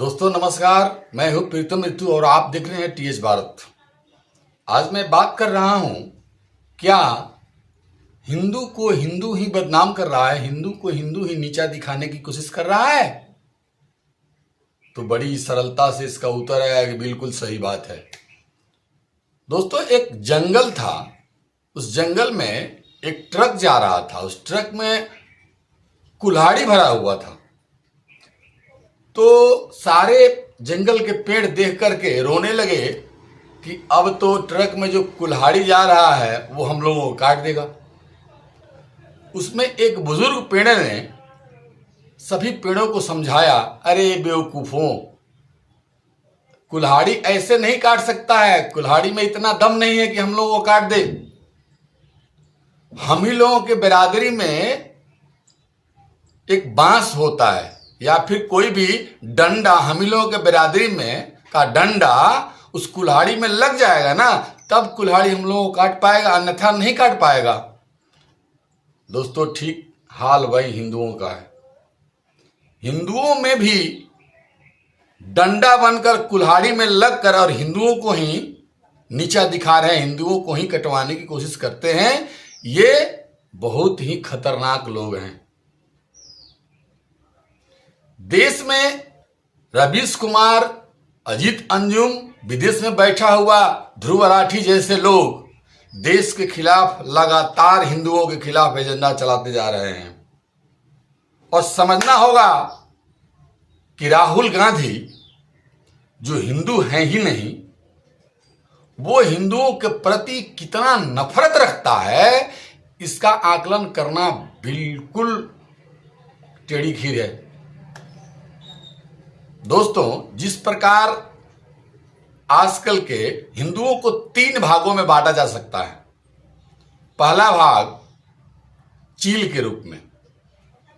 दोस्तों नमस्कार, मैं हूं प्रीतम ऋतु और आप देख रहे हैं टीएच भारत। आज मैं बात कर रहा हूं, क्या हिंदू को हिंदू ही बदनाम कर रहा है, हिंदू को हिंदू ही नीचा दिखाने की कोशिश कर रहा है? तो बड़ी सरलता से इसका उत्तर है कि बिल्कुल सही बात है। दोस्तों, एक जंगल था, उस जंगल में एक ट्रक जा रहा था, उस ट्रक में कुल्हाड़ी भरा हुआ था। तो सारे जंगल के पेड़ देख करके रोने लगे कि अब तो ट्रक में जो कुल्हाड़ी जा रहा है वो हम लोगों को काट देगा। उसमें एक बुजुर्ग पेड़ ने सभी पेड़ों को समझाया, अरे बेवकूफों, कुल्हाड़ी ऐसे नहीं काट सकता है, कुल्हाड़ी में इतना दम नहीं है कि हम लोगों को काट दे। हम ही लोगों के बिरादरी में एक बांस होता है या फिर कोई भी डंडा, हम ही लोगों के बिरादरी में का डंडा उस कुल्हाड़ी में लग जाएगा ना, तब कुल्हाड़ी हम लोगों को काट पाएगा, अन्यथा नहीं काट पाएगा। दोस्तों, ठीक हाल वही हिंदुओं का है। हिंदुओं में भी डंडा बनकर कुल्हाड़ी में लगकर और हिंदुओं को ही नीचा दिखा रहे हैं, हिंदुओं को ही कटवाने की कोशिश करते हैं। ये बहुत ही खतरनाक लोग हैं। देश में रवीश कुमार, अजीत अंजुम, विदेश में बैठा हुआ ध्रुव राठी जैसे लोग देश के खिलाफ लगातार हिंदुओं के खिलाफ एजेंडा चलाते जा रहे हैं। और समझना होगा कि राहुल गांधी जो हिंदू हैं ही नहीं, वो हिंदुओं के प्रति कितना नफरत रखता है, इसका आकलन करना बिल्कुल टेढ़ी खीर है। दोस्तों, जिस प्रकार आजकल के हिंदुओं को 3 भागों में बांटा जा सकता है। पहला भाग चील के रूप में,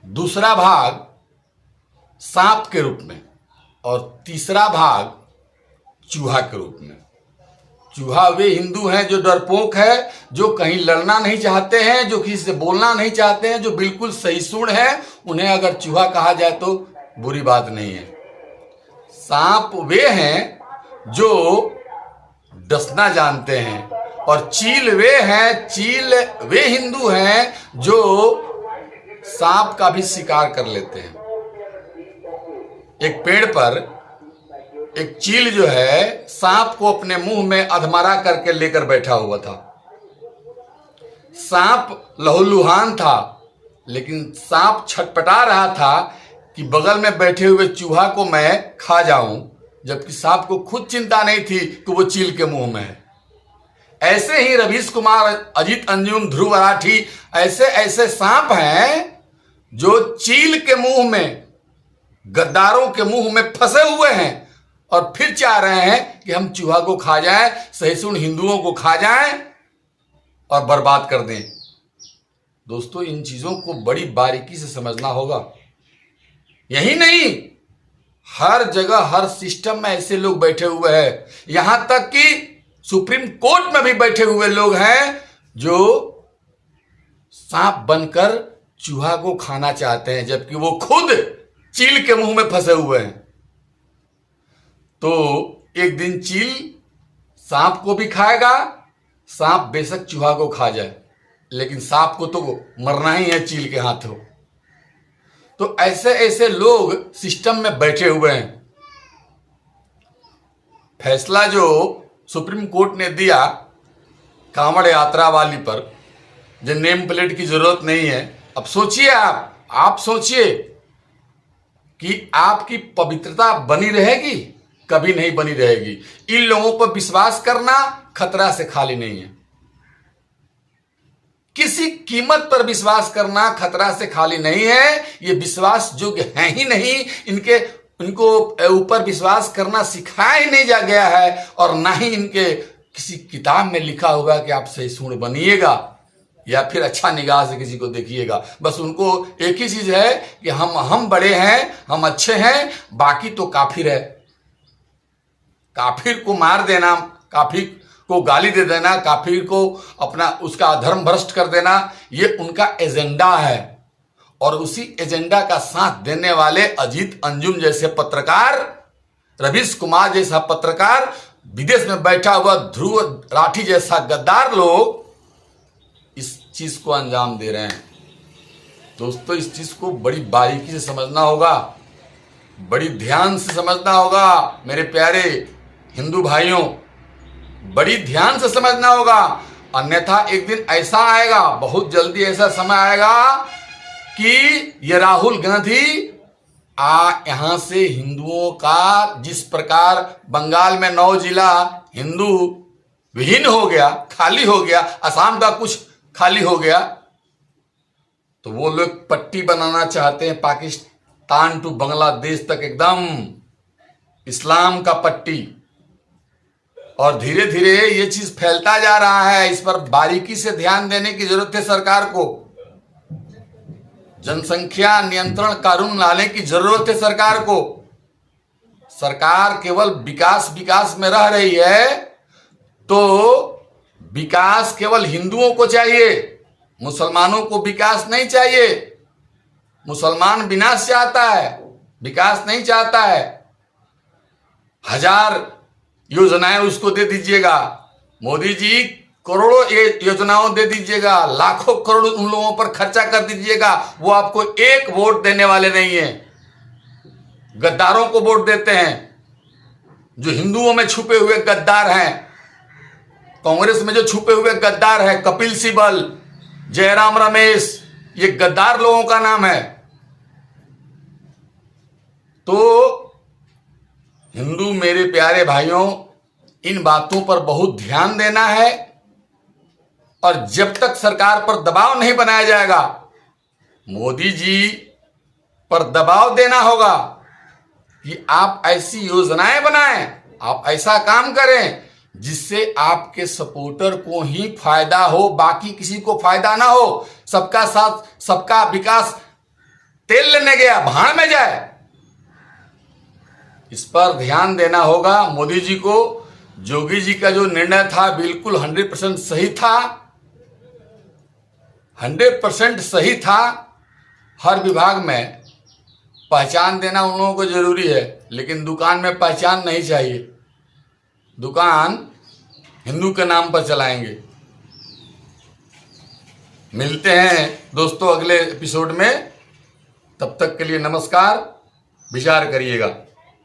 दूसरा भाग सांप के रूप में और तीसरा भाग चूहा के रूप में। चूहा वे हिंदू हैं जो डरपोक है, जो कहीं लड़ना नहीं चाहते हैं, जो किसी से बोलना नहीं चाहते हैं, जो बिल्कुल सहिष्णु है। उन्हें अगर चूहा कहा जाए तो बुरी बात नहीं है। सांप वे हैं जो डसना जानते हैं और चील वे हैं, चील वे हिंदू हैं जो सांप का भी शिकार कर लेते हैं। एक पेड़ पर एक चील जो है सांप को अपने मुंह में अधमरा करके लेकर बैठा हुआ था। सांप लहूलुहान था, लेकिन सांप छटपटा रहा था कि बगल में बैठे हुए चूहा को मैं खा जाऊं, जबकि सांप को खुद चिंता नहीं थी कि वो चील के मुंह में है। ऐसे ही रवीश कुमार, अजीत अंजुम, ध्रुव राठी ऐसे ऐसे सांप हैं जो चील के मुंह में, गद्दारों के मुंह में फंसे हुए हैं और फिर चाह रहे हैं कि हम चूहा को खा जाएं, सहिष्णु हिंदुओं को खा जाएं और बर्बाद कर दें। दोस्तों, इन चीजों को बड़ी बारीकी से समझना होगा। यही नहीं, हर जगह हर सिस्टम में ऐसे लोग बैठे हुए हैं। यहां तक कि सुप्रीम कोर्ट में भी बैठे हुए लोग हैं जो सांप बनकर चूहा को खाना चाहते हैं, जबकि वो खुद चील के मुंह में फंसे हुए हैं। तो एक दिन चील सांप को भी खाएगा। सांप बेशक चूहा को खा जाए, लेकिन सांप को तो मरना ही है चील के हाथों। तो ऐसे ऐसे लोग सिस्टम में बैठे हुए हैं। फैसला जो सुप्रीम कोर्ट ने दिया कांवड़ यात्रा वाली पर, जो नेम प्लेट की जरूरत नहीं है, अब सोचिए, आप सोचिए कि आपकी पवित्रता बनी रहेगी? कभी नहीं बनी रहेगी। इन लोगों पर विश्वास करना खतरा से खाली नहीं है। किसी कीमत पर विश्वास करना खतरा से खाली नहीं है। ये विश्वास योग्य है ही नहीं। इनको ऊपर विश्वास करना सिखाया ही नहीं जा गया है, और ना ही इनके किसी किताब में लिखा होगा कि आप सहिष्णु बनिएगा या फिर अच्छा निगाह से किसी को देखिएगा। बस उनको एक ही चीज है कि हम बड़े हैं, हम अच्छे हैं, बाकी तो काफिर है। काफिर को मार देना, काफिर को गाली दे देना, काफिर को अपना उसका धर्म भ्रष्ट कर देना, ये उनका एजेंडा है। और उसी एजेंडा का साथ देने वाले अजीत अंजुम जैसे पत्रकार रवीश कुमार जैसा पत्रकार, विदेश में बैठा हुआ ध्रुव राठी जैसा गद्दार लोग इस चीज को अंजाम दे रहे हैं। दोस्तों, इस चीज को बड़ी बारीकी से समझना होगा, बड़ी ध्यान से समझना होगा मेरे प्यारे हिंदू भाइयों, बड़ी ध्यान से समझना होगा। अन्यथा एक दिन ऐसा आएगा, बहुत जल्दी ऐसा समय आएगा कि ये राहुल गांधी यहां से हिंदुओं का, जिस प्रकार बंगाल में 9 जिला हिंदू विहीन हो गया, खाली हो गया, असम का कुछ खाली हो गया, तो वो लोग पट्टी बनाना चाहते हैं पाकिस्तान टू बांग्लादेश तक, एकदम इस्लाम का पट्टी। और धीरे धीरे ये चीज फैलता जा रहा है। इस पर बारीकी से ध्यान देने की जरूरत है सरकार को। जनसंख्या नियंत्रण कानून लाने की जरूरत है सरकार को। सरकार केवल विकास में रह रही है तो विकास केवल हिंदुओं को चाहिए, मुसलमानों को विकास नहीं चाहिए। मुसलमान विनाश चाहता है, विकास नहीं चाहता है। 1000 योजनाएं उसको दे दीजिएगा, मोदी जी करोड़ों योजनाओं दे दीजिएगा, लाखों करोड़ उन लोगों पर खर्चा कर दीजिएगा, वो आपको एक वोट देने वाले नहीं है। गद्दारों को वोट देते हैं, जो हिंदुओं में छुपे हुए गद्दार हैं। कांग्रेस में जो छुपे हुए गद्दार हैं, कपिल सिब्बल, जयराम रमेश, ये गद्दार लोगों का नाम है। तो हिंदू मेरे प्यारे भाइयों, इन बातों पर बहुत ध्यान देना है। और जब तक सरकार पर दबाव नहीं बनाया जाएगा, मोदी जी पर दबाव देना होगा कि आप ऐसी योजनाएं बनाएं, आप ऐसा काम करें जिससे आपके सपोर्टर को ही फायदा हो, बाकी किसी को फायदा ना हो। सबका साथ सबका विकास तेल लेने गया भाड़ में जाए, इस पर ध्यान देना होगा मोदी जी को। जोगी जी का जो निर्णय था बिल्कुल 100% सही था, 100% सही था। हर विभाग में पहचान देना उन लोगों को जरूरी है, लेकिन दुकान में पहचान नहीं चाहिए। दुकान हिंदू के नाम पर चलाएंगे। मिलते हैं दोस्तों अगले एपिसोड में, तब तक के लिए नमस्कार। विचार करिएगा।